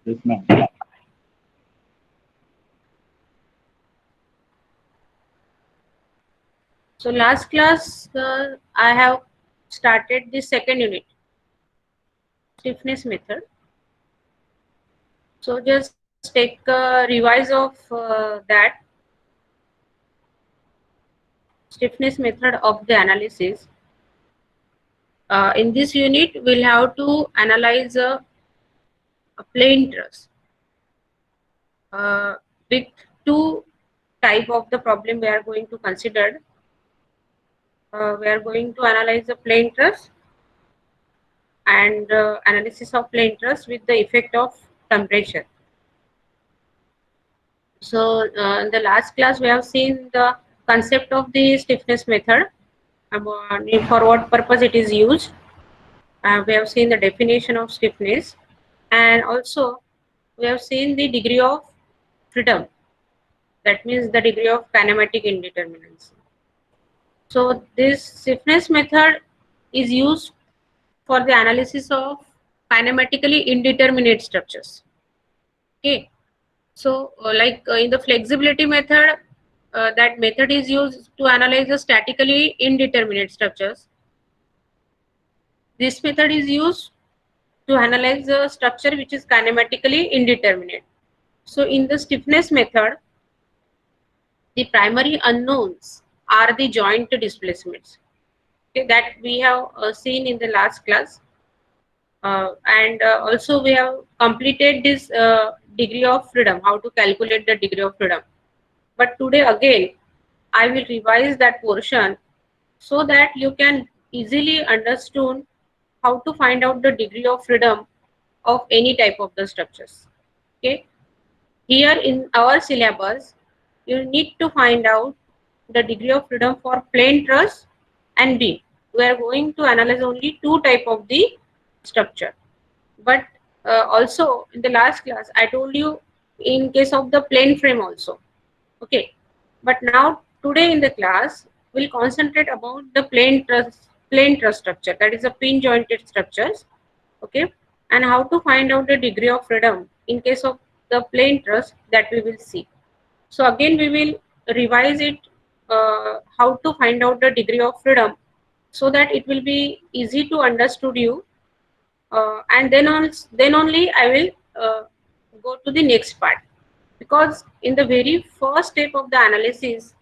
Yes, ma'am. So last class I have started the second unit, stiffness method. So just take a revise of that stiffness method of the analysis. In this unit, we'll have to analyze a plain truss with two type of the problem we are going to consider. We are going to analyze the plain truss and analysis of plain truss with the effect of temperature. So in the last class we have seen the concept of the stiffness method, about for what purpose it is used. We have seen the definition of stiffness, and also we have seen the degree of freedom, that means the degree of kinematic indeterminacy. So this stiffness method is used for the analysis of kinematically indeterminate structures. Okay, so in the flexibility method, that method is used to analyze the statically indeterminate structures. This method is used to analyze the structure which is kinematically indeterminate. So in the stiffness method, the primary unknowns are the joint displacements. Okay, that we have seen in the last class, and also we have completed this degree of freedom, how to calculate the degree of freedom. But today again, I will revise that portion so that you can easily understand how to find out the degree of freedom of any type of the structures. Okay, here in our syllabus, you need to find out the degree of freedom for plain truss and beam. We are going to analyze only two type of the structure. But also in the last class, I told you in case of the plane frame also. Okay, but now today in the class, we'll concentrate about the plain truss structure, that is a pin jointed structures. Okay, and how to find out the degree of freedom in case of the plain truss, that we will see. So again we will revise it, how to find out the degree of freedom, so that it will be easy to understood you, and then only I will go to the next part, because in the very first step of the analysis,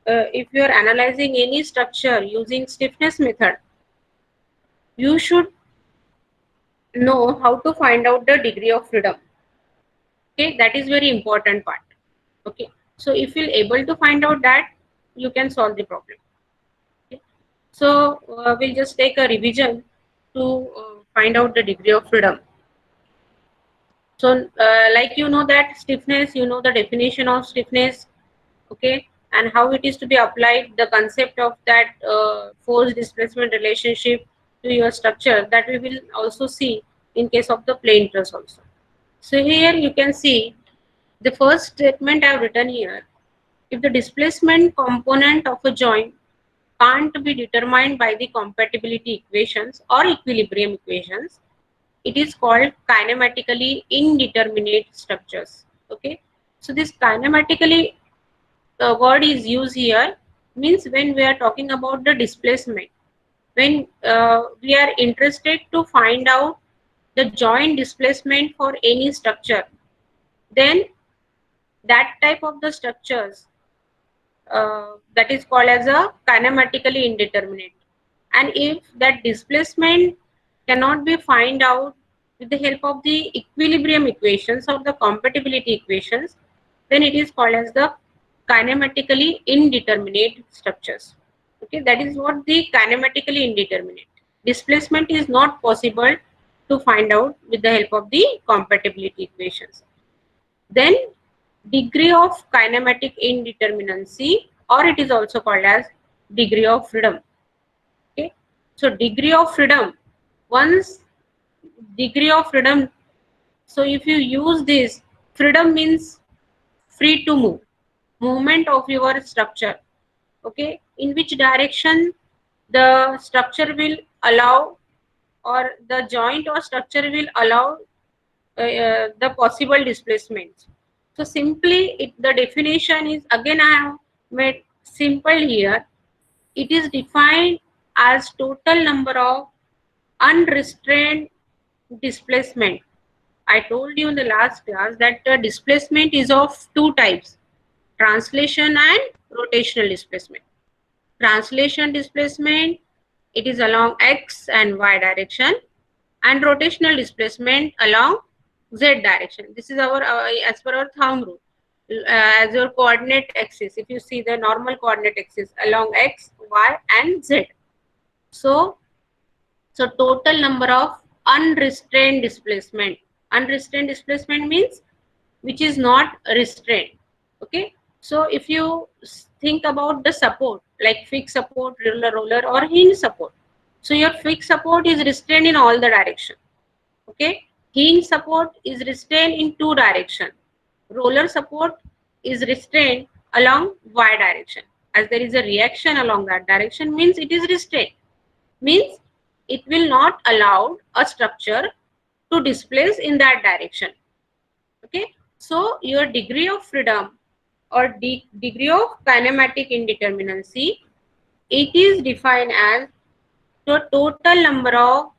if you are analyzing any structure using stiffness method, you should know how to find out the degree of freedom. Okay, that is very important part. Okay, so if you're able to find out that, you can solve the problem. Okay. So we'll just take a revision to find out the degree of freedom. So like you know that stiffness, you know the definition of stiffness, okay, and how it is to be applied, the concept of that force displacement relationship to your structure, that we will also see in case of the plane truss also. So here you can see the first statement I have written here. If the displacement component of a joint can't be determined by the compatibility equations or equilibrium equations, it is called kinematically indeterminate structures. Okay, so this kinematically word is used here, means when we are talking about the displacement, when we are interested to find out the joint displacement for any structure, then that type of the structures, that is called as a kinematically indeterminate. And if that displacement cannot be find out with the help of the equilibrium equations or the compatibility equations, then it is called as the kinematically indeterminate structures. Okay, that is what the kinematically indeterminate. Displacement is not possible to find out with the help of the compatibility equations. Then degree of kinematic indeterminacy, or it is also called as degree of freedom. Okay, so degree of freedom, once degree of freedom, so if you use this, freedom means free to move, movement of your structure. Okay, in which direction the structure will allow, or the joint or structure will allow the possible displacements. So simply the definition is, again I have made simple here. It is defined as total number of unrestrained displacement. I told you in the last class that the displacement is of two types: translation and rotational displacement. Translation displacement, it is along x and y direction, and rotational displacement along z direction. This is our as per our thumb rule. As your coordinate axis, if you see the normal coordinate axis along x, y and z. So total number of unrestrained displacement. Unrestrained displacement means which is not restrained. Okay. So if you think about the support, like fixed support, roller or hinge support. So your fixed support is restrained in all the direction. Okay. Hinge support is restrained in two direction. Roller support is restrained along y direction. As there is a reaction along that direction, means it is restrained. Means it will not allow a structure to displace in that direction. Okay. So your degree of freedom or degree of kinematic indeterminacy, it is defined as the total number of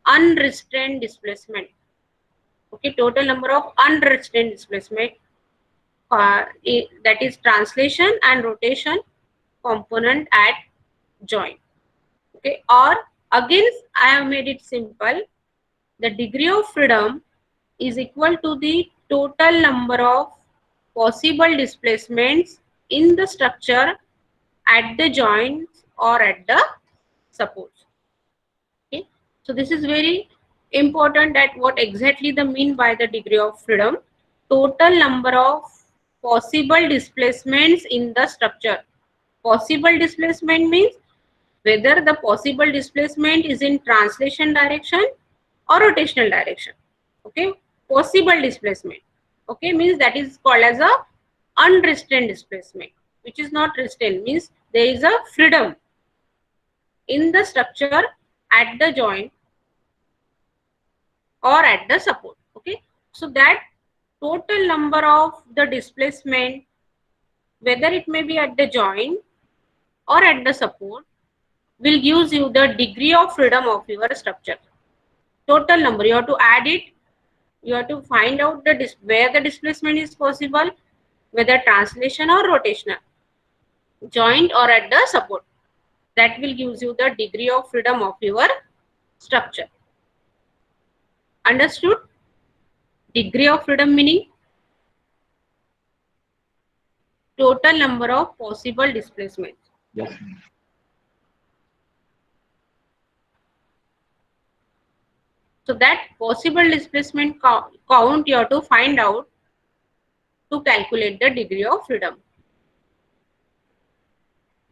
unrestrained displacement. Okay, total number of unrestrained displacement, that is translation and rotation component at joint. Okay, or again I have made it simple. The degree of freedom is equal to the total number of possible displacements in the structure at the joints or at the supports. Okay, so this is very important, that what exactly the mean by the degree of freedom. Total number of possible displacements in the structure. Possible displacement means whether the possible displacement is in translation direction or rotational direction. Okay, possible displacement, okay, means that is called as a unrestrained displacement, which is not restrained, means there is a freedom in the structure at the joint or at the support. Okay, so that total number of the displacement, whether it may be at the joint or at the support, will gives you the degree of freedom of your structure. Total number, you have to add it, you have to find out the where the displacement is possible, whether translation or rotational, joint or at the support. That will gives you the degree of freedom of your structure. Understood? Degree of freedom meaning total number of possible displacements. Yes. So that possible displacement count you have to find out to calculate the degree of freedom.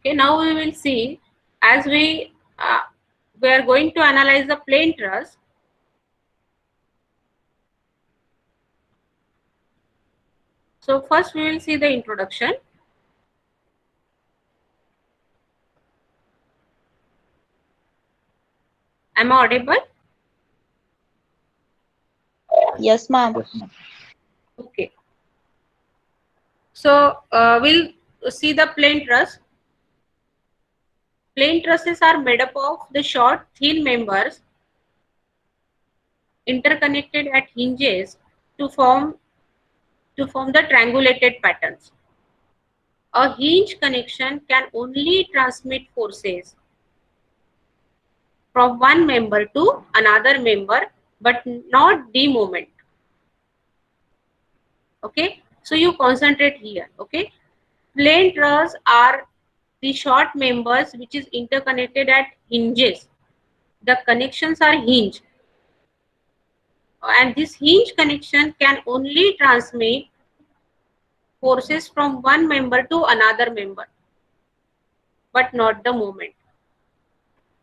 Okay, now we will see, as we are going to analyze the plane truss. So first we will see the introduction. Am I audible? Yes, ma'am. Yes, ma'am. Okay. So we'll see the plane truss. Plane trusses are made up of the short, thin members interconnected at hinges to form the triangulated patterns. A hinge connection can only transmit forces from one member to another member, but not the moment. Okay, so you concentrate here. Okay, plane truss are the short members which is interconnected at hinges. The connections are hinged, and this hinge connection can only transmit forces from one member to another member, but not the moment.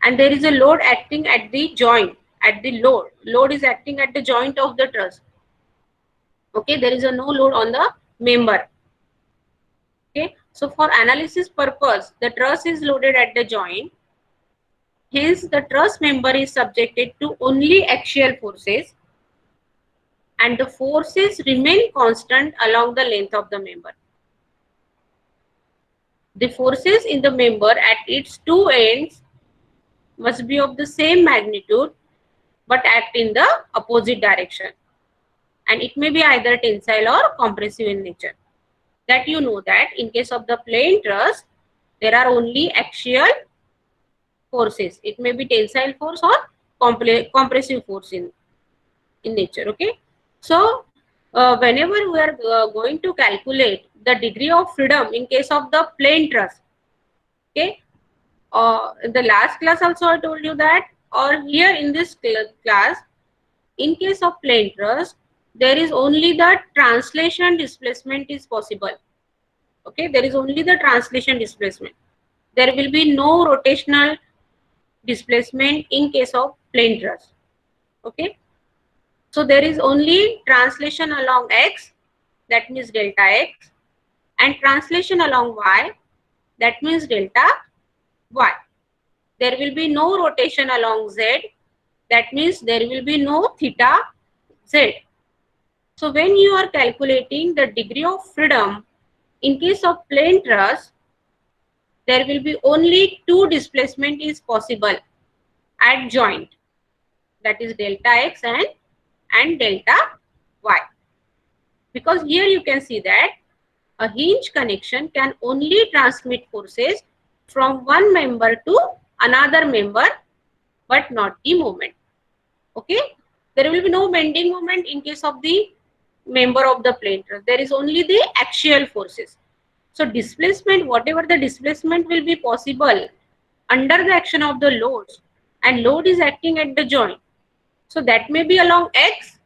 And there is a load acting at the joint, at the load is acting at the joint of the truss. Okay, there is a no load on the member. Okay, so for analysis purpose, the truss is loaded at the joint. Hence, the truss member is subjected to only axial forces, and the forces remain constant along the length of the member. The forces in the member at its two ends must be of the same magnitude but act in the opposite direction, and it may be either tensile or compressive in nature. That you know that in case of the plain truss, there are only axial forces. It may be tensile force or compressive force in nature. Okay, so whenever we are going to calculate the degree of freedom in case of the plain truss, okay, in the last class also I told you that, or here in this class, in case of plain truss, there is only the translation displacement is possible. Okay, there is only the translation displacement. There will be no rotational displacement in case of plain truss. Okay, so there is only translation along x, that means delta x, and translation along y, that means delta y. There will be no rotation along z, that means there will be no theta z. So when you are calculating the degree of freedom in case of plain truss, there will be only two displacement is possible at joint, that is delta x and delta y. Because here you can see that a hinge connection can only transmit forces from one member to another member, but not the moment. Okay, there will be no bending moment in case of the member of the plain truss. There is only the axial forces. So displacement, whatever the displacement will be possible under the action of the loads, and load is acting at the joint. So that may be along x,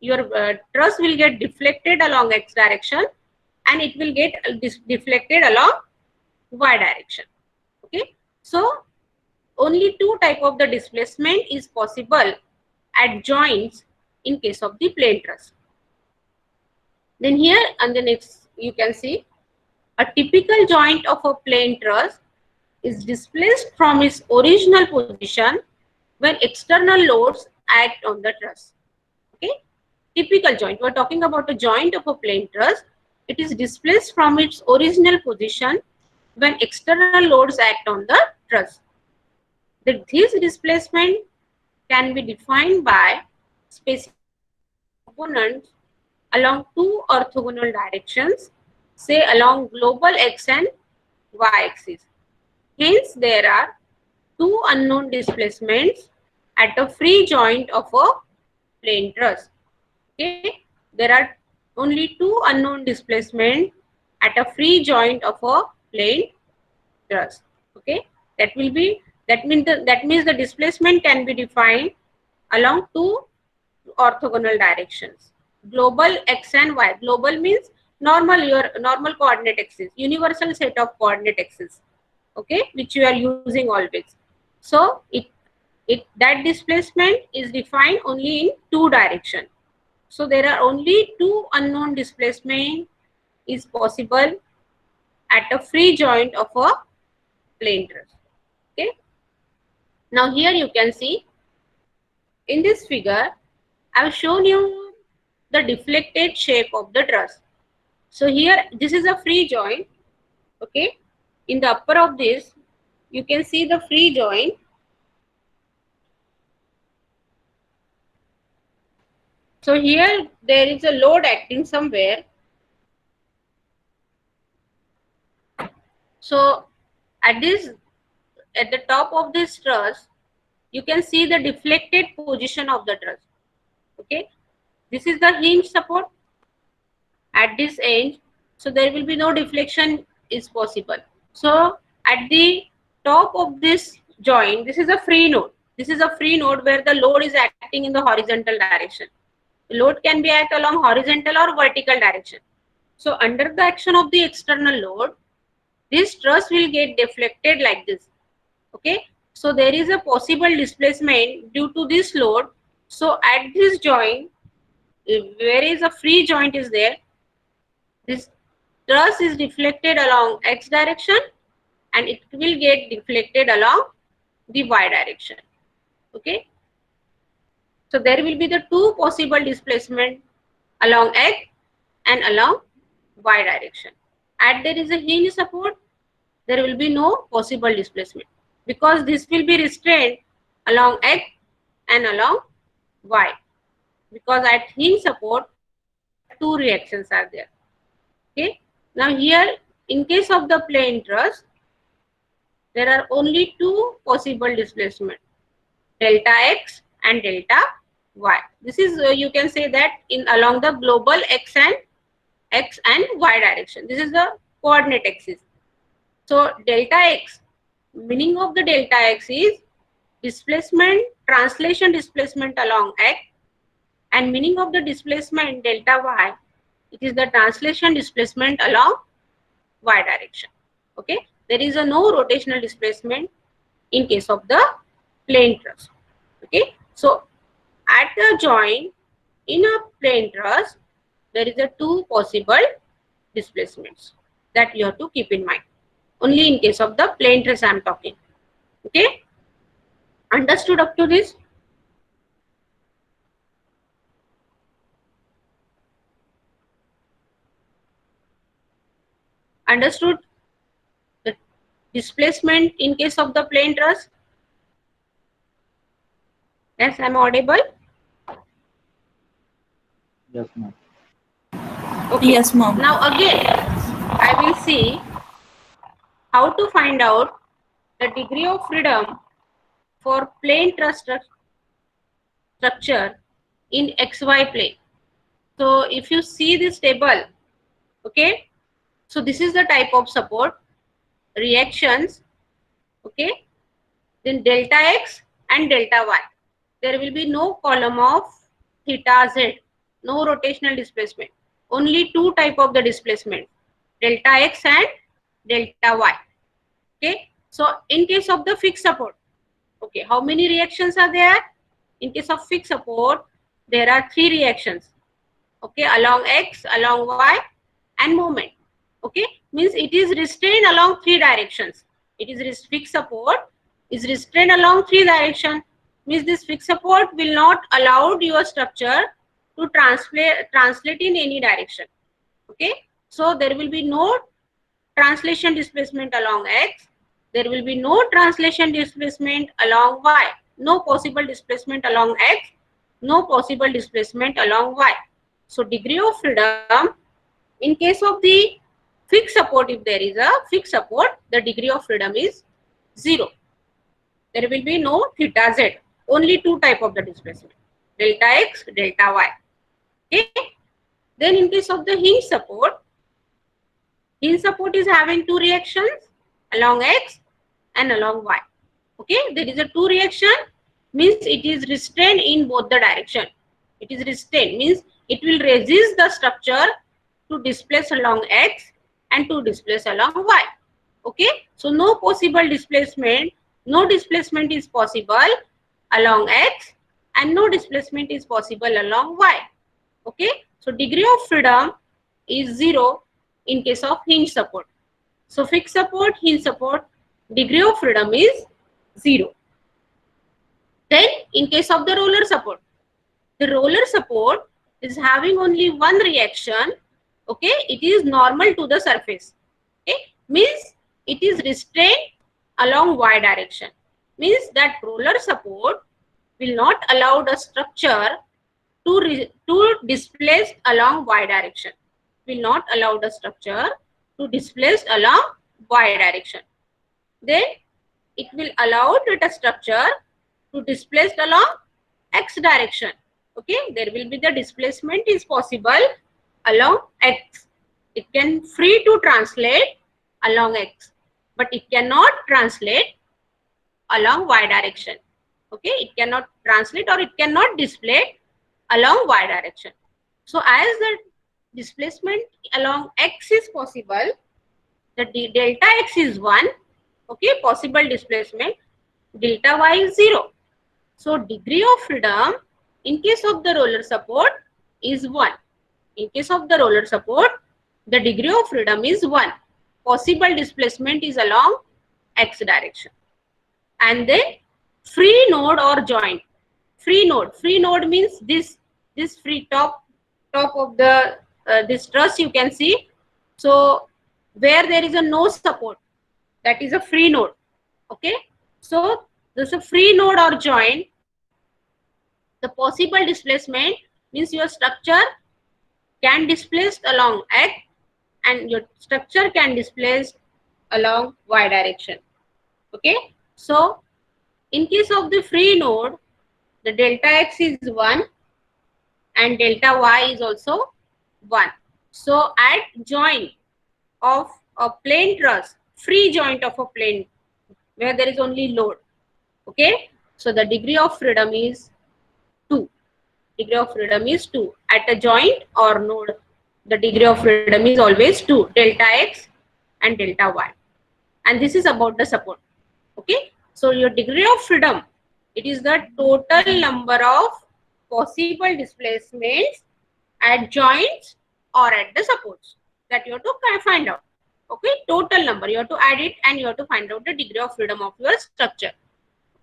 your truss will get deflected along x direction, and it will get deflected along y direction. Okay, so only two type of the displacement is possible at joints in case of the plain truss. Then here on the next you can see a typical joint of a plain truss is displaced from its original position when external loads act on the truss. Okay, typical joint, we are talking about a joint of a plain truss. It is displaced from its original position when external loads act on the truss. This displacement can be defined by specific components along two orthogonal directions, say along global x and y axis. Hence, there are two unknown displacements at a free joint of a plain truss. Okay, there are only two unknown displacements at a free joint of a plain truss. Okay, that means the displacement can be defined along two orthogonal directions, global x and y. Global means your normal coordinate axis, universal set of coordinate axis, okay, which you are using always. So that displacement is defined only in two directions. So there are only two unknown displacement is possible at a free joint of a plain truss. Okay, now here you can see in this figure I have shown you the deflected shape of the truss. So here this is a free joint. Okay, in the upper of this you can see the free joint. So here there is a load acting somewhere. So at the top of this truss you can see the deflected position of the truss. Okay, this is the hinge support at this end, so there will be no deflection is possible. So at the top of this joint, this is a free node. This is a free node where the load is acting in the horizontal direction. The load can be act along horizontal or vertical direction. So under the action of the external load, this truss will get deflected like this. Okay, so there is a possible displacement due to this load. So at this joint, where is a free joint is there, this truss is deflected along x direction and it will get deflected along the y direction. Okay, So there will be the two possible displacement along X and along Y direction. As there is a hinge support, there will be no possible displacement because this will be restrained along X and along Y, because at hinge support two reactions are there. Okay. Now here, in case of the plain truss, there are only two possible displacement, delta X and delta Y. This is you can say that in along the global X and Y direction. This is the coordinate axis. So delta X, meaning of the delta X is displacement, translation displacement along X, and meaning of the displacement delta Y, it is the translation displacement along Y direction. Okay, there is a no rotational displacement in case of the plain truss. Okay, so at the joint in a plain truss, there is a two possible displacements that you have to keep in mind. Only in case of the plain truss I am talking. Okay, understood up to this? Understood the displacement in case of the plain truss? Yes, I am audible? Yes, ma'am. Okay. Yes, ma'am. Now again, I will see how to find out the degree of freedom for plain truss structure in XY plane. So if you see this table, okay, so this is the type of support, reactions, okay, then delta X and delta Y. There will be no column of theta Z, no rotational displacement. Only two type of the displacement, delta X and delta Y. Okay, so in case of the fixed support, okay, how many reactions are there? In case of fixed support, there are three reactions. Okay, along X, along Y, and moment. Okay, means it is restrained along three directions. It is fixed support is restrained along three directions. Means this fixed support will not allow your structure to translate in any direction. Okay, so there will be no translation displacement along X. There will be no translation displacement along Y. No possible displacement along X. No possible displacement along Y. So degree of freedom in case of the fixed support, if there is a fixed support, the degree of freedom is 0. There will be no theta Z. Only two type of the displacement, delta X, delta Y. Okay. Then in case of the hinge support is having two reactions along X and along Y. Okay, there is a two reaction, means it is restrained in both the direction. It is restrained means it will resist the structure to displace along X and to displace along Y. Okay, so no possible displacement, no displacement is possible along X and no displacement is possible along Y. Okay, so degree of freedom is 0 in case of hinge support. So fixed support, hinge support, degree of freedom is 0. Then in case of the roller support, the roller support is having only one reaction. Okay, it is normal to the surface. Okay, means it is restrained along Y direction. Means that roller support will not allow the structure to displace along Y direction. Will not allow the structure to displace along Y direction. Then it will allow the structure to displace along X direction. Okay, there will be the displacement is possible along X. It can free to translate along X, but it cannot translate along Y direction. Okay, it cannot translate or it cannot display along Y direction. So as the displacement along X is possible, the delta X is 1. Okay, possible displacement, delta Y is 0. So degree of freedom in case of the roller support is 1. In case of the roller support, the degree of freedom is 1. Possible displacement is along X direction. And then free node or joint. free node. Free node means this free top of the this truss you can see. So where there is a no support, that is a free node. Okay, so this is a free node or joint. The possible displacement means your structure can displace along x and your structure can displace along y direction. Okay, so in case of the free node, the delta x is 1 and delta y is also 1. So at joint of a plane truss, free joint of a plane where there is only load. Okay, so the degree of freedom is 2. Degree of freedom is 2. At a joint or node, the degree of freedom is always 2, delta x and delta y. And this is about the support. Okay, so your degree of freedom, it is the total number of possible displacements at joints or at the supports that you have to find out. Okay, total number, you have to add it and you have to find out the degree of freedom of your structure.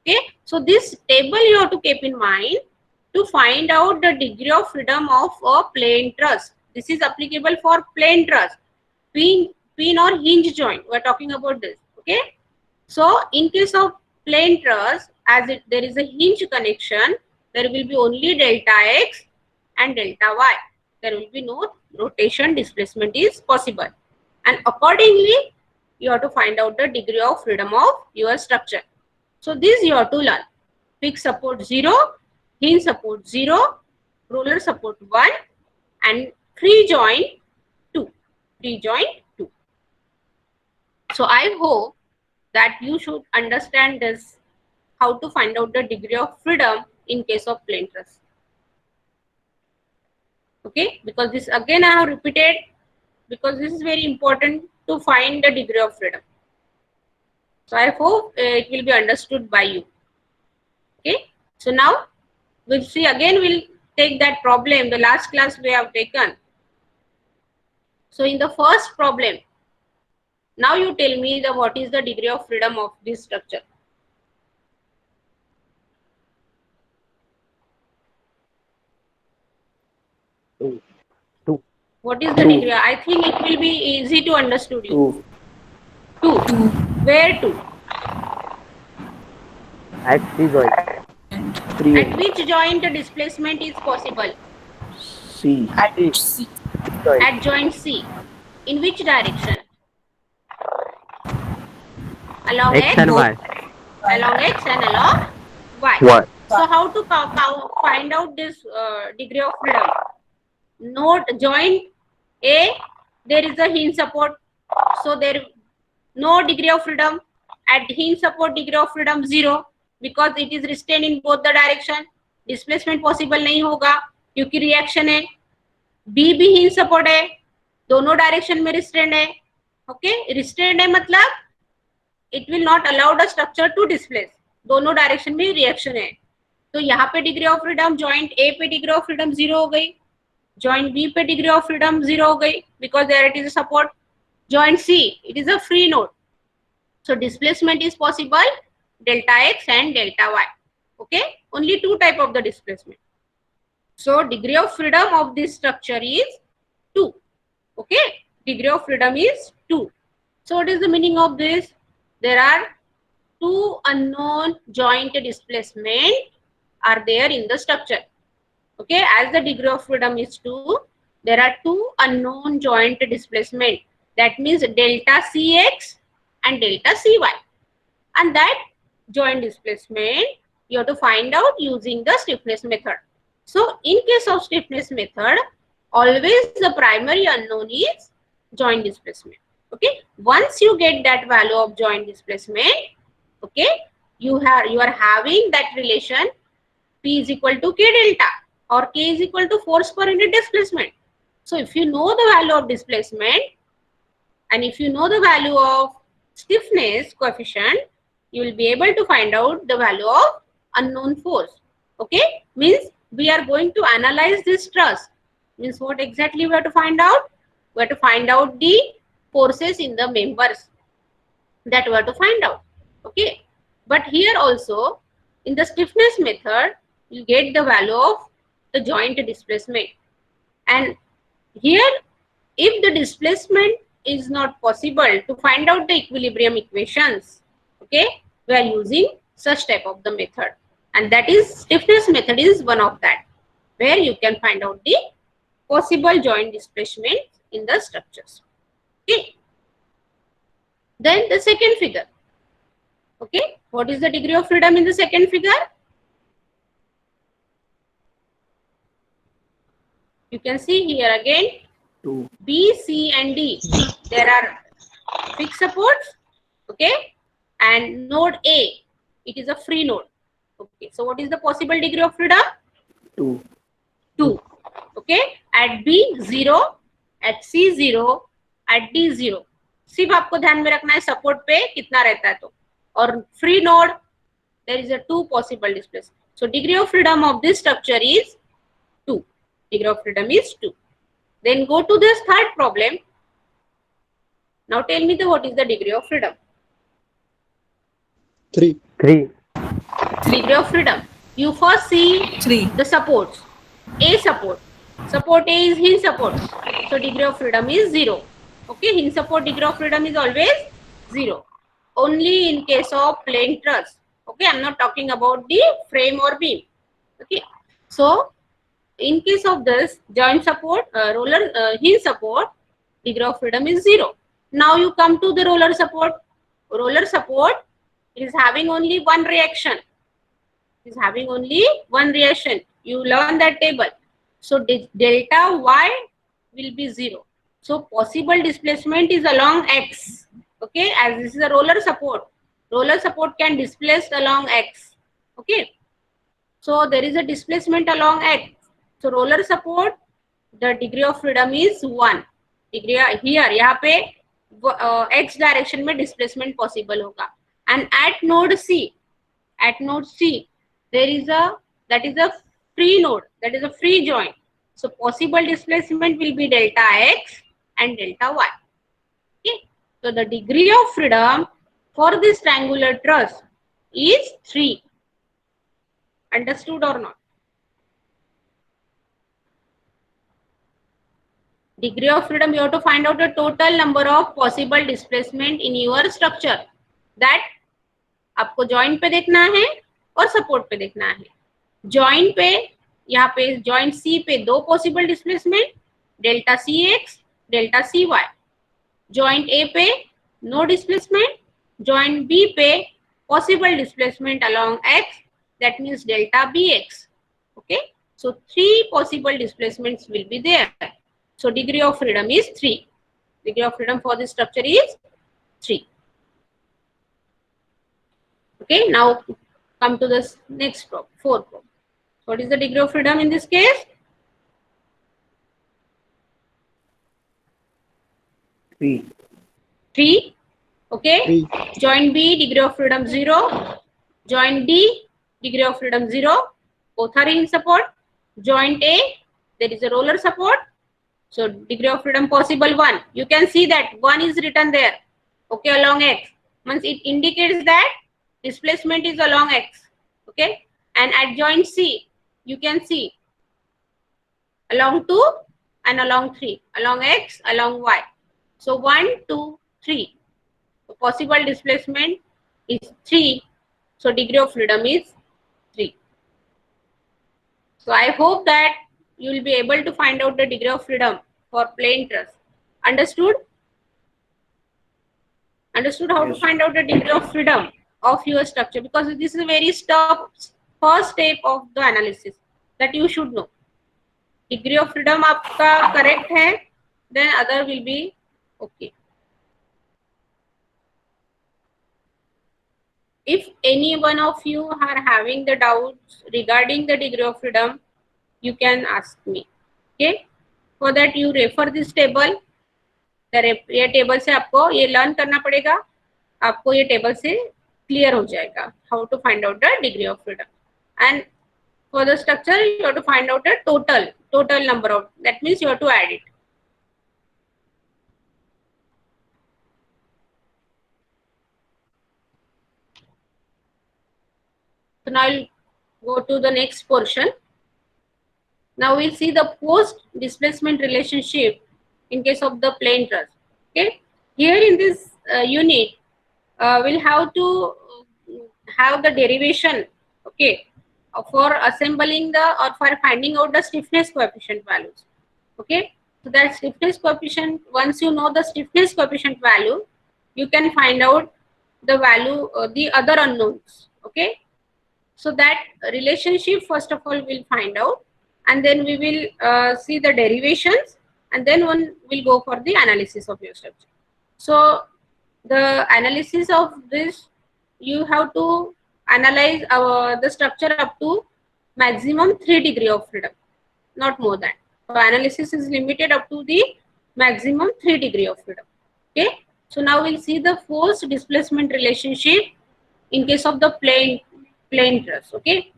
Okay, so this table you have to keep in mind to find out the degree of freedom of a plane truss. This is applicable for plane truss, pin or hinge joint. We are talking about this. Okay, so in case of plane truss, as there is a hinge connection, there will be only delta x and delta y. There will be no rotation displacement is possible, and accordingly you have to find out the degree of freedom of your structure. So this you have to learn. Fixed support 0, hinge support 0, roller support 1, and free joint 2. Free joint 2. So I hope that you should understand this, how to find out the degree of freedom in case of plane truss. Okay, because this again I have repeated because this is very important to find the degree of freedom. So I hope it will be understood by you. Okay, so now we'll see again, we'll take that problem, the last class we have taken. So in the first problem, now you tell me the what is the degree of freedom of this structure. Two. What is the degree? I think it will be easy to understand you. 2. Where 2? At C joint. At which joint the displacement is possible? C. At C. Joint. At joint C. In which direction? Along X and Y. Along x and along y. What? So how to find out this degree of freedom? Note joint A, there is a hinge support, so there no degree of freedom. At hinge support degree of freedom 0 because it is restrained in both the direction. Displacement possible नहीं होगा क्योंकि reaction है. B भी hinge support है, दोनों direction में restrained है. Okay, restrained है मतलब it will not allow the structure to displace. दोनों डायरेक्शन में रिएक्शन है. तो यहाँ पे degree of freedom joint A पे डिग्री ऑफ फ्रीडम 0 हो गई, जॉइंट बी पे डिग्री ऑफ फ्रीडम 0 हो गई because there it is a support. Joint C it is a free node, so displacement is possible delta x and delta y. Okay, only 2 type of the displacement. So degree of freedom of this structure is 2. Okay, degree of freedom is 2. So what is the meaning of this? There are 2 unknown joint displacement are there in the structure. Okay, as the degree of freedom is 2, there are 2 unknown joint displacement. That means delta cx and delta cy, and that joint displacement you have to find out using the stiffness method. So in case of stiffness method, always the primary unknown is joint displacement. Okay, once you get that value of joint displacement, okay, you are having that relation P is equal to K delta or K is equal to force per unit displacement. So if you know the value of displacement and if you know the value of stiffness coefficient, you will be able to find out the value of unknown force. Okay, means we are going to analyze this truss. Means what exactly we have to find out? We have to find out the forces in the members that we have to find out. Okay, but here also in the stiffness method you'll get the value of the joint displacement. And here, if the displacement is not possible to find out the equilibrium equations, okay, we are using such type of the method, and that is stiffness method is one of that, where you can find out the possible joint displacement in the structures. Okay. Then the second figure. Okay, what is the degree of freedom in the second figure? You can see here again 2, B, C and D. There are fixed supports, okay, and node A, it is a free node. Okay, so what is the possible degree of freedom? 2, 2. Okay, at B 0, at C 0, at D 0. सिर्फ आपको ध्यान में रखना है support पे कितना रहता है तो, और free node there is a 2 possible displacement. So degree of freedom of this structure is 2. Degree of freedom is 2. Then go to this third problem. Now tell me what is the degree of freedom? 3. 3, Degree of freedom. You first see 3. the supports. A support. Support A is hinge support. So degree of freedom is 0. Okay, hinge support degree of freedom is always 0. Only in case of plain truss. Okay, I'm not talking about the frame or beam. Okay, so in case of this joint support, hinge support, degree of freedom is 0. Now you come to the roller support. Roller support is having only one reaction. Is having only one reaction. You learn that table. So delta y will be 0. So possible displacement is along x. Okay, as this is a roller support. Roller support can displace along x. Okay. So there is a displacement along x. So roller support, the degree of freedom is 1. Degree here, यहाँ पे x direction में displacement possible होगा. And at node C, there is that is a free node, that is a free joint. So possible displacement will be delta x and delta y. Okay. So the degree of freedom for this triangular truss is 3. Understood or not? Degree of freedom, you have to find out the total number of possible displacement in your structure. That आपको joint पे देखना है और support पे देखना है. Joint पे यहाँ पे जॉइंट सी पे 2 possible displacement, delta C X, delta C Y. Joint A पे नो डिस्प्लेसमेंट, जॉइंट बी पे possible displacement along X, that means delta bx. Okay, so 3 possible displacements will be there. So degree of freedom is 3. Degree of freedom for this structure is 3. Okay, now come to this next problem, 4th problem. What is the degree of freedom in this case? 3, 3. Okay, 3. joint B, degree of freedom 0. Joint D, degree of freedom 0. Both are in support. Joint A, there is a roller support. So degree of freedom possible 1. You can see that 1 is written there. Okay, along x. Means it indicates that displacement is along x. Okay, and at joint C, you can see along 2 and along 3. Along x, along y. So 1, 2, 3. So possible displacement is 3. So degree of freedom is 3. So I hope that you will be able to find out the degree of freedom for plain truss. Understood? Understood how to Yes. find out the degree of freedom of your structure, because this is a very first step of the analysis that you should know. Degree of freedom आपका correct है, then other will be okay. If any one of you are having the doubts regarding the degree of freedom, you can ask me. Okay? For that you refer this table. ये table से आपको ये learn करना पड़ेगा. आपको ये table से clear हो जाएगा how to find out the degree of freedom. And for the structure you have to find out the total number of, that means you have to add it. So now I'll go to the next portion. Now we'll see the post displacement relationship in case of the plain truss. Okay, here in this unit, we'll have to have the derivation. Okay, for assembling the or for finding out the stiffness coefficient values. Okay, so that stiffness coefficient, once you know the stiffness coefficient value, you can find out the value, the other unknowns. Okay, so that relationship first of all we'll find out, and then we will see the derivations, and then one will go for the analysis of your structure. So the analysis of this, you have to analyze the structure up to maximum 3 degrees of freedom, not more than. So analysis is limited up to the maximum 3 degrees of freedom. Okay. So now we'll see the force displacement relationship in case of the plain truss. Okay.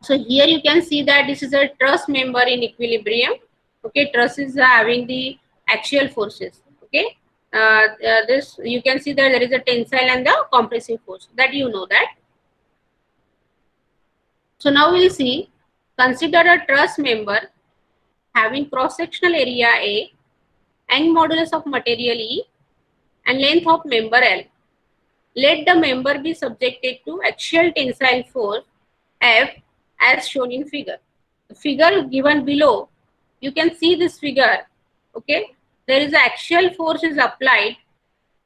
So here you can see that this is a truss member in equilibrium. Okay. Truss is having the axial forces. Okay. This you can see that there is a tensile and the compressive force, that you know that. So now we'll see, consider a truss member having cross-sectional area A, Young modulus of material E, and length of member L. Let the member be subjected to axial tensile force F as shown in figure. The figure given below, you can see this figure. Okay, there is axial force is applied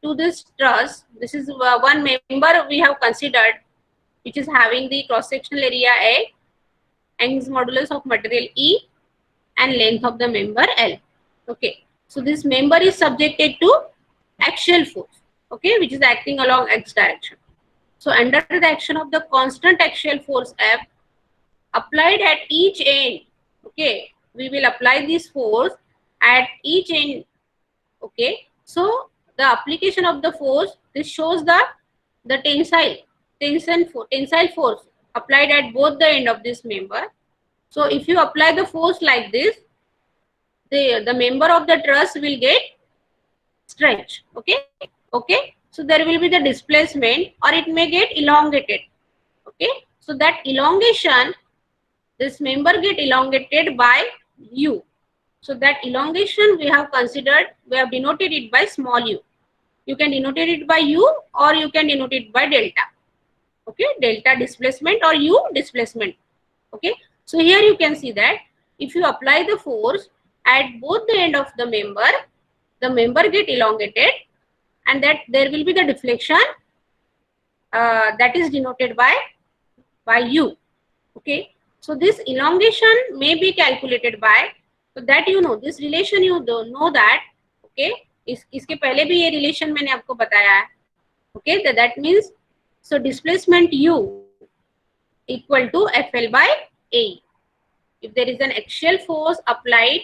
to this truss. This is one member we have considered, which is having the cross-sectional area A, Young's modulus of material E, and length of the member L. Okay, so this member is subjected to axial force, okay, which is acting along x direction. So under the action of the constant axial force F applied at each end, okay, we will apply this force at each end. Okay, so the application of the force, this shows the tensile force applied at both the end of this member. So if you apply the force like this, the member of the truss will get stretched. Okay, so there will be the displacement, or it may get elongated. Okay, so that elongation, this member get elongated by u. So that elongation we have considered, we have denoted it by small u. You can denote it by u, or you can denote it by delta. Okay, delta displacement or u displacement. Okay, so here you can see that if you apply the force at both the end of the member get elongated, and that there will be the deflection that is denoted by u. Okay, so this elongation may be calculated by, so that you know this relation, you don't know that. Okay, इसके पहले भी ये relation मैंने आपको बताया है. Okay, that means so displacement u equal to FL by A. If there is an axial force applied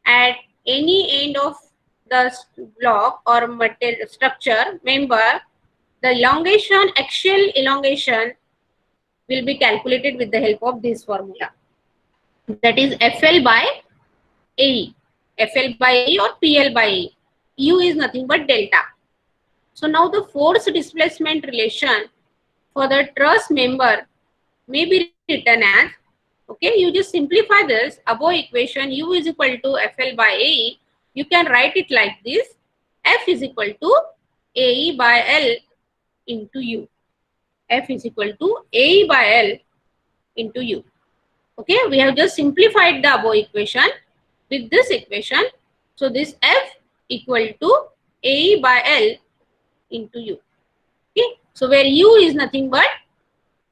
at any end of the block or material structure member, the elongation, axial elongation, will be calculated with the help of this formula. That is FL by AE. FL by AE or PL by AE. U is nothing but delta. So now the force displacement relation for the truss member may be written as, okay, you just simplify this above equation, U is equal to FL by AE. You can write it like this: F is equal to AE by L into U. F is equal to AE by L into U. Okay, we have just simplified the above equation with this equation. So this F equal to AE by L into U. Okay, so where U is nothing but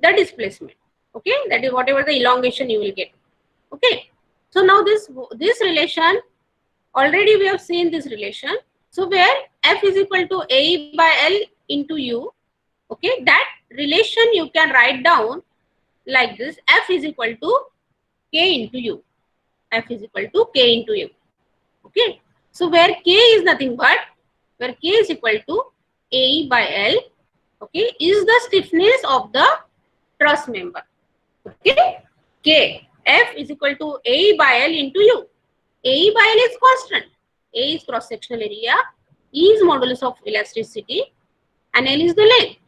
the displacement. Okay, that is whatever the elongation you will get. Okay, so now this relation, already we have seen this relation. So where F is equal to AE by L into U, okay, that relation you can write down like this: F is equal to K into U. F is equal to K into U. Okay, so where K is nothing but, where K is equal to AE by L, okay, is the stiffness of the truss member. Okay, K, F is equal to AE by L into U. AE by L is constant. A is cross-sectional area, E is modulus of elasticity, and L is the length.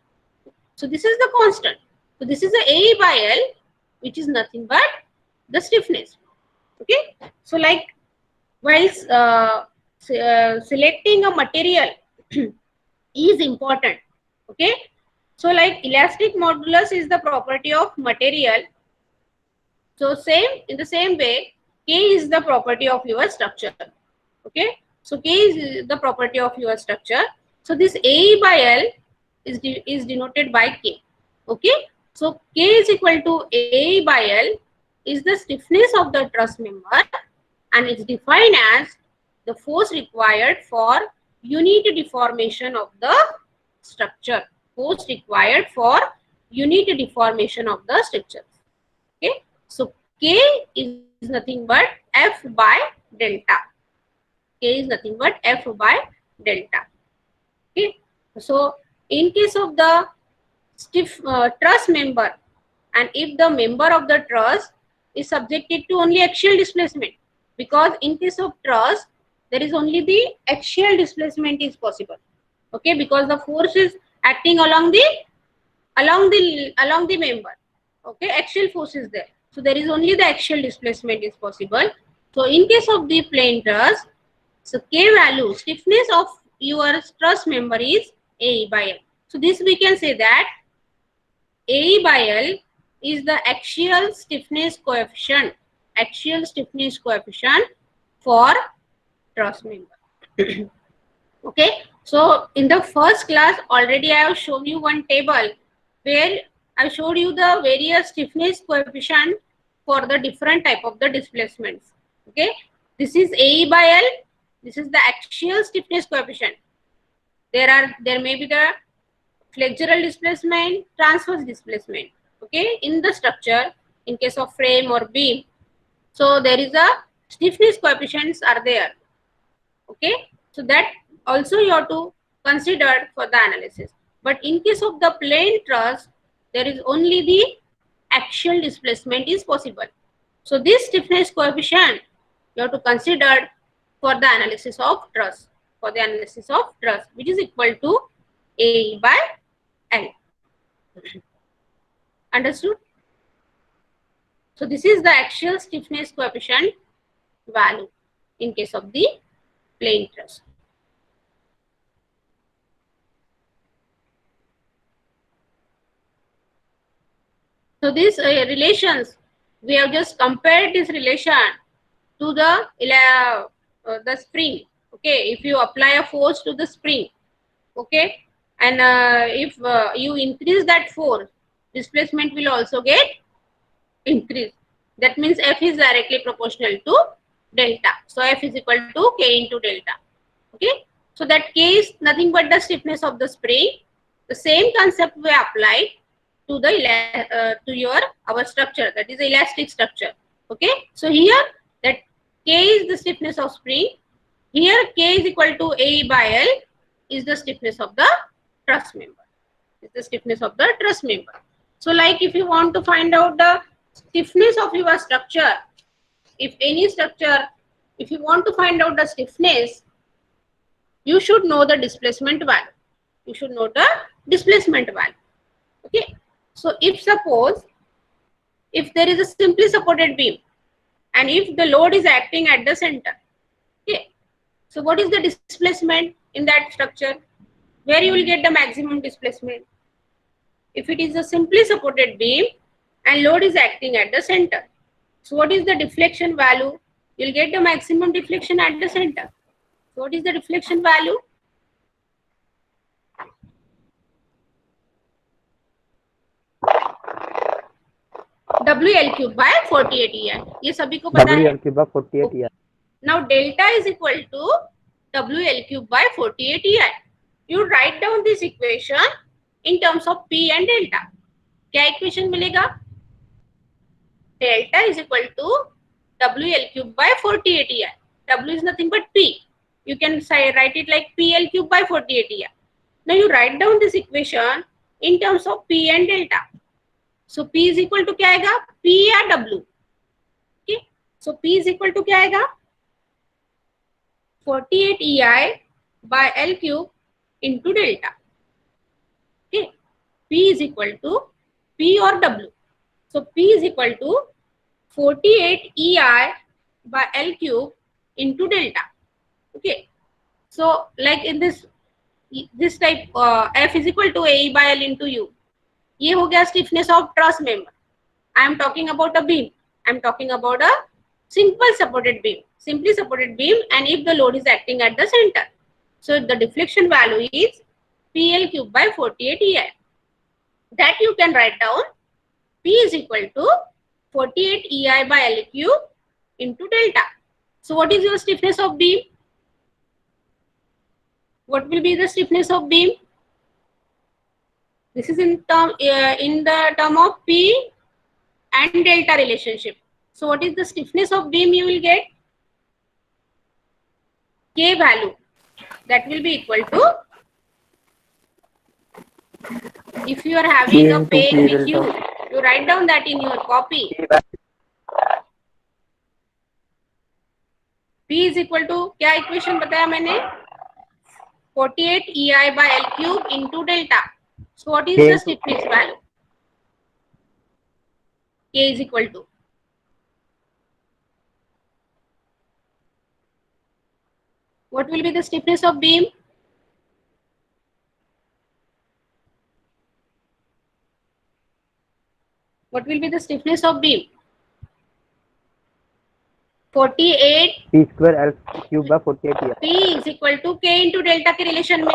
So this is the constant. So this is the AE by L, which is nothing but the stiffness. Okay, so like while selecting a material is important. Okay, so like elastic modulus is the property of material. So same in the same way, K is the property of your structure. Okay, so K is the property of your structure. So this A by L is denoted by K. Okay, so K is equal to A by L is the stiffness of the truss member, and it's defined as the force required for unit deformation of the structure. Force required for unit deformation of the structure. Okay, so K is nothing but F by delta. K is nothing but F by delta. Okay, so in case of the stiff truss member, and if the member of the truss is subjected to only axial displacement, because in case of truss there is only the axial displacement is possible. Okay, because the force is acting along the member. Okay, axial force is there, so there is only the axial displacement is possible. So in case of the plane truss, so K value, stiffness of your truss member is A by L. So this we can say that A by L is the axial stiffness coefficient. Axial stiffness coefficient for truss member. Okay, so in the first class already I have shown you one table where I showed you the various stiffness coefficient for the different type of the displacements. Okay, this is A by L. This is the axial stiffness coefficient. There may be the flexural displacement, transverse displacement. Okay, in the structure, in case of frame or beam, so there is a stiffness coefficients are there. Okay, so that also you have to consider for the analysis. But in case of the plane truss, there is only the axial displacement is possible. So this stiffness coefficient you have to consider for the analysis of truss. For the analysis of truss, which is equal to A by L. Understood? So this is the axial stiffness coefficient value in case of the plane truss. So these relations, we have just compared this relation to the spring. Okay, if you apply a force to the spring, okay, and if you increase that force, displacement will also get increased. That means F is directly proportional to delta. So F is equal to K into delta. Okay, so that K is nothing but the stiffness of the spring. The same concept we apply to the our structure, that is elastic structure. Okay, so here that K is the stiffness of spring. Here K is equal to A by L is the stiffness of the truss member. Is the stiffness of the truss member. So like if you want to find out the stiffness of your structure, if any structure, if you want to find out the stiffness, you should know the displacement value. You should know the displacement value. Okay, so if suppose if there is a simply supported beam and if the load is acting at the center, okay, so what is the displacement in that structure? Where you will get the maximum displacement? If it is a simply supported beam and load is acting at the center, so what is the deflection value? You will get the maximum deflection at the center. So what is the deflection value? WL cube by 48 EI. ये सभी को पता है? WL cube by 48 EI. Now delta is equal to WL cube by 48 EI. You write down this equation in terms of P and delta. क्या equation मिलेगा? Delta is equal to WL cube by 48 EI. W is nothing but P. You can say write it like PL cube by 48 EI. Now you write down this equation in terms of P and delta. So P is equal to क्या आएगा? P या W. Okay. So P is equal to क्या आएगा? 48 EI by L cube into delta. Okay. P is equal to P or W. So P is equal to 48 EI by L cube into delta. Okay. So like in this type, F is equal to AE by L into U. ये हो गया stiffness of truss member. I am talking about a beam. I am talking about a simple supported beam, simply supported beam, and if the load is acting at the center. So the deflection value is PL cube by 48 EI. That you can write down P is equal to 48 EI by L cube into delta. So what is your stiffness of beam? What will be the stiffness of beam? This is in the term of P and delta relationship. So what is the stiffness of beam you will get? K value. That will be equal to, if you are having a pen with you, you write down that in your copy. P is equal to, क्या equation बताया मैंने? 48 EI by L cube into delta. So what is the stiffness value? K is equal to. What will be the stiffness of beam? What will be the stiffness of beam? 48 P square L cube by 48 EI. P is equal to K into delta के relation में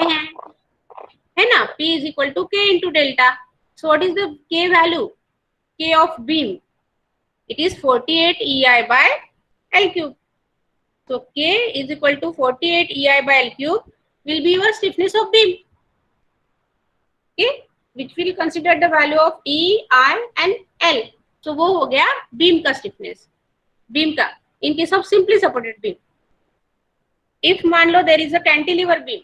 है ना? P is equal to K into delta. So what is the K value? K of beam. It is 48 EI by L cube. So K is equal to 48 EI by L cube will be your stiffness of beam. Okay, which will consider the value of E, I and L. So वो हो गया beam का stiffness. Beam का in case of simply supported beam. If मान लो there is a cantilever beam,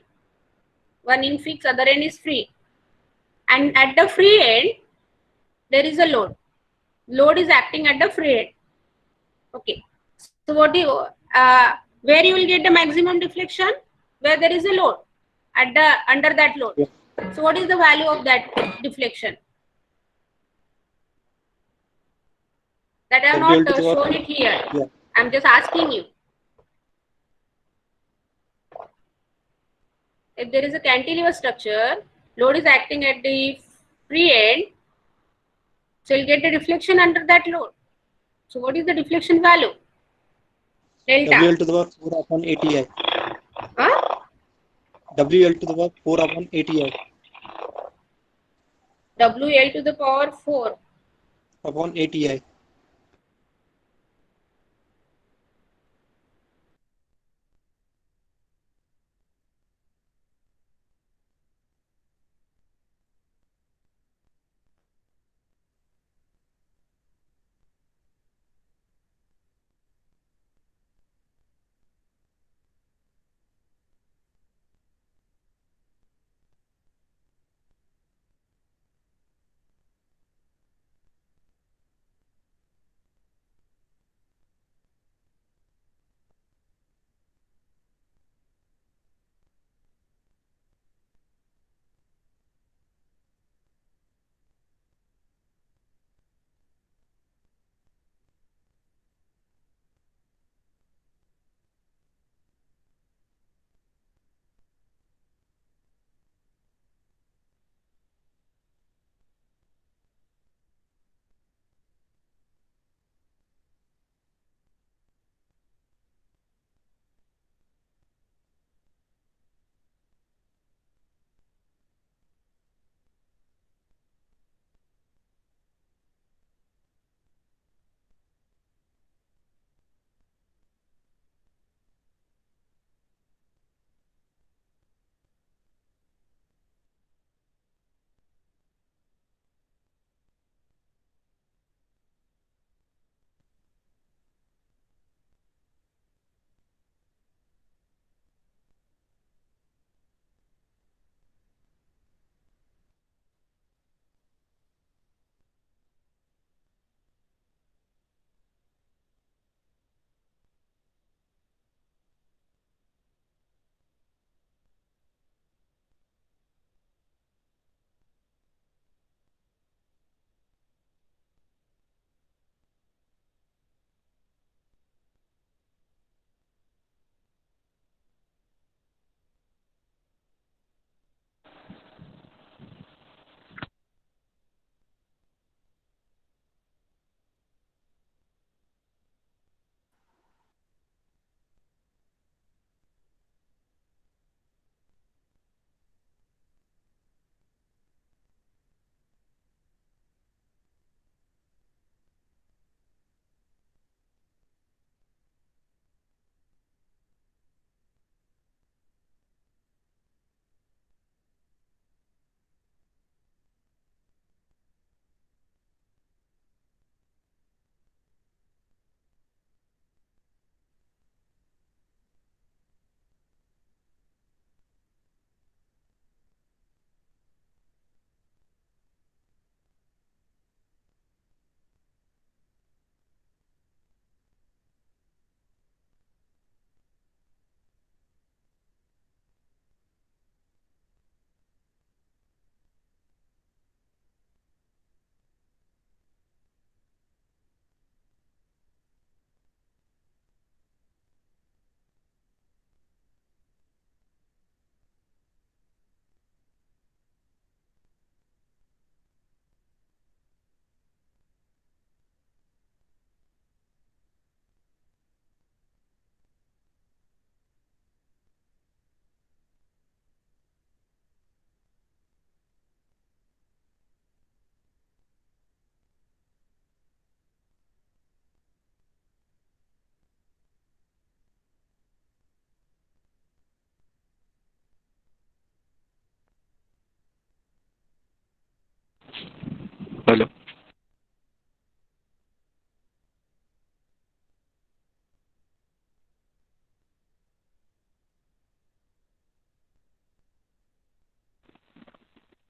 one end fixed, other end is free, and at the free end there is a load. Load is acting at the free end. Okay. So what do you, where you will get the maximum deflection? Where there is a load at the under that load. Yeah. So what is the value of that deflection? That I have not shown it here. Yeah. I am just asking you. If there is a cantilever structure, load is acting at the free end, so you'll get the deflection under that load. So what is the deflection value? Delta. WL to the power 4 upon 80i. Huh? WL to the power 4 upon 80i. WL to the power 4 upon 80i.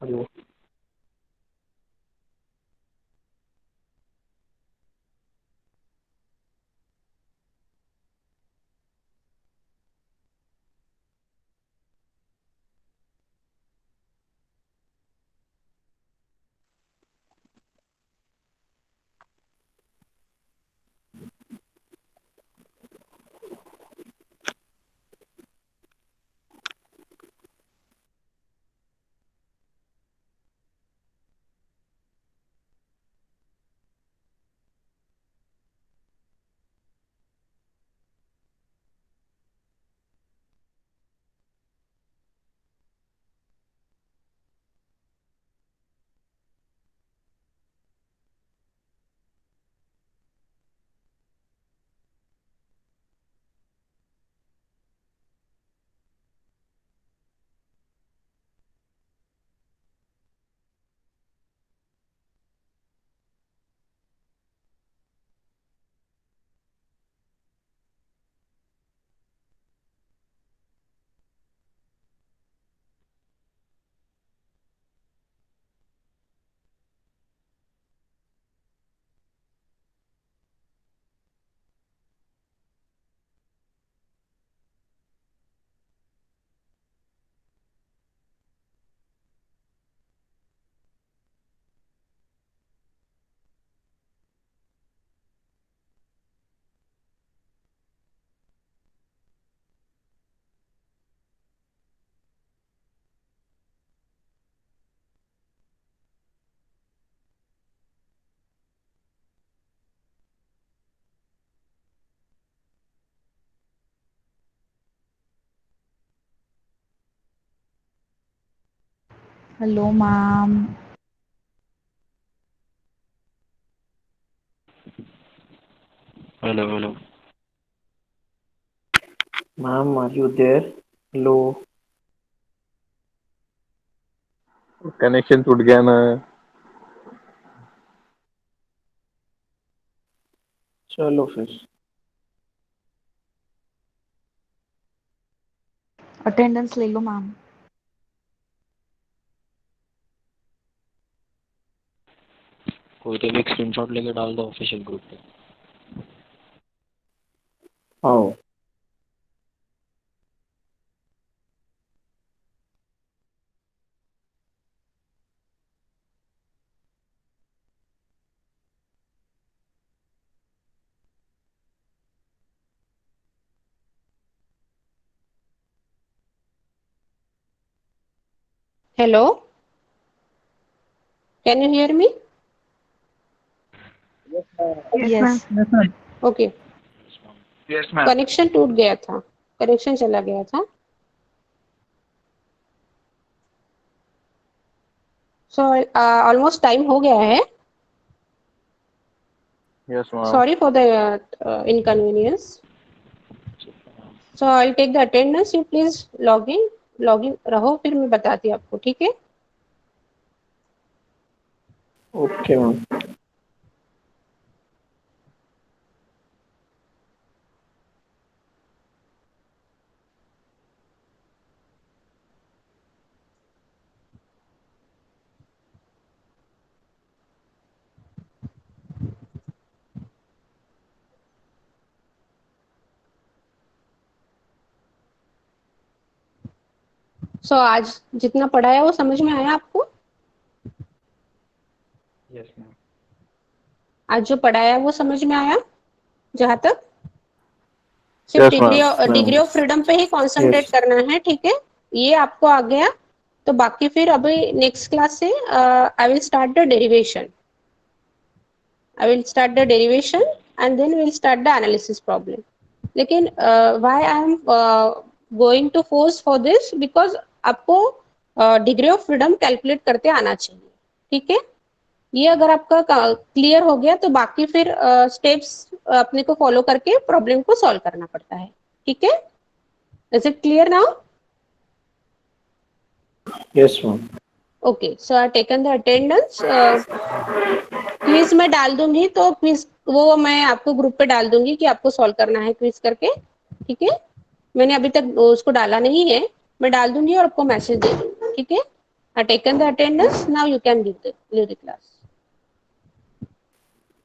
Hello. Hello, ma'am. Hello. Ma'am, are you there? Hello. Connection टूट गया ना। चलो फिर। Attendance ले लो, ma'am. कोई तो भी एक स्क्रीनशॉट लेके डाल दो ऑफिशियल ग्रुप पे। आओ। Hello, can you hear me? Yes. Okay. Yes ma'am. Connection टूट गया था, कनेक्शन चला गया था। सो ऑलमोस्ट टाइम हो गया है। Yes ma'am. Sorry for the inconvenience. So I take the attendance, you please log in रहो, फिर मैं बताती हूँ आपको, ठीक है? Okay ma'am. सो आज जितना पढ़ाया वो समझ में आया आपको? Yes ma'am. आज जो पढ़ाया वो समझ में आया? जहाँ तक सिर्फ Yes, ma'am. Degree of freedom पे ही कॉन्सेंट्रेट Yes. करना है, ठीक है? ये आपको आ गया तो बाकी फिर अभी नेक्स्ट क्लास से I will start the derivation. I will start the derivation and then we'll start the analysis problem. लेकिन why I am going to force for this, because आपको डिग्री ऑफ फ्रीडम कैलकुलेट करते आना चाहिए, ठीक है? ये अगर आपका क्लियर हो गया तो बाकी फिर स्टेप्स अपने को फॉलो करके प्रॉब्लम को सॉल्व करना पड़ता है, ठीक है? Is it clear now? Yes ma'am. Okay, so I taken the attendance. Quiz में डाल दूंगी तो क्विज वो मैं आपको ग्रुप पे डाल दूंगी कि आपको सॉल्व करना है क्विज करके, ठीक है? मैंने अभी तक उसको डाला नहीं है, मैं डाल दूंगी और आपको मैसेज दे दूंगी, ठीक है? taken the attendance. Now you can leave the class.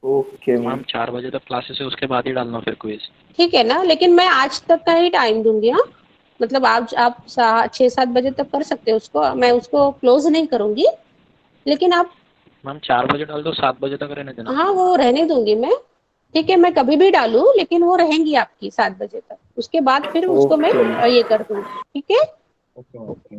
Okay ma'am. Ma'am 4 बजे तक क्लासेस है, उसके बाद ही डालना फिर क्विज. ठीक है ना, लेकिन मैं आज तक का ही टाइम दूंगी. हाँ, मतलब आप 6-7 बजे तक कर सकते हो उसको, मैं उसको क्लोज नहीं करूंगी, लेकिन आप मैम 4 बजे डाल दो, 7 बजे तक रहने देना. हाँ वो रहने दूंगी मैं. ठीक है, मैं कभी भी डालूं, लेकिन वो रहेंगी आपकी 7 बजे तक. उसके बाद फिर उसको मैं Okay. ये कर दूंगी. ठीक है. ओके.